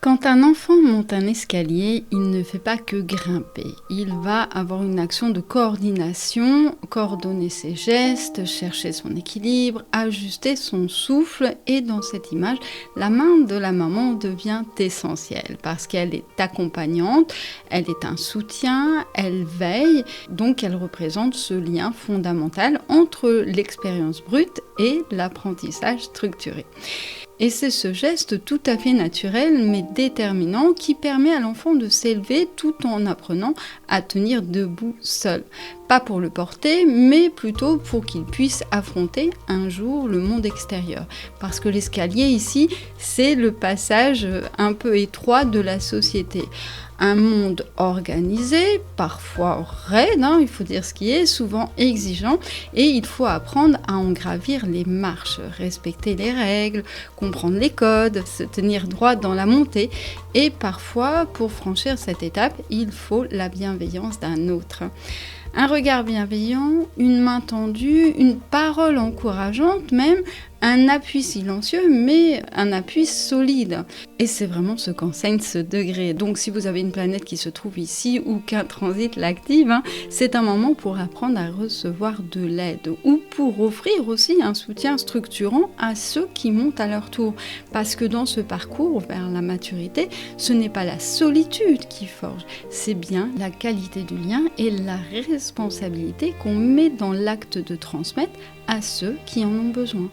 Quand un enfant monte un escalier, il ne fait pas que grimper. Il va avoir une action de coordination, coordonner ses gestes, chercher son équilibre, ajuster son souffle. Et dans cette image, la main de la maman devient essentielle parce qu'elle est accompagnante, elle est un soutien, elle veille. Donc elle représente ce lien fondamental entre l'expérience brute et l'apprentissage structuré. Et c'est ce geste tout à fait naturel mais déterminant qui permet à l'enfant de s'élever tout en apprenant à tenir debout seul. Pas pour le porter, mais plutôt pour qu'il puisse affronter un jour le monde extérieur. Parce que l'escalier ici, c'est le passage un peu étroit de la société. Un monde organisé, parfois raide, il faut dire ce qui est, souvent exigeant, et il faut apprendre à en gravir les marches, respecter les règles, comprendre les codes, se tenir droit dans la montée, et parfois, pour franchir cette étape, il faut la bienveillance d'un autre. Un regard bienveillant, une main tendue, une parole encourageante même, un appui silencieux, mais un appui solide. Et c'est vraiment ce qu'enseigne ce degré. Donc si vous avez une planète qui se trouve ici ou qu'un transit l'active, c'est un moment pour apprendre à recevoir de l'aide ou pour offrir aussi un soutien structurant à ceux qui montent à leur tour. Parce que dans ce parcours vers la maturité, ce n'est pas la solitude qui forge, c'est bien la qualité du lien et la responsabilité qu'on met dans l'acte de transmettre à ceux qui en ont besoin.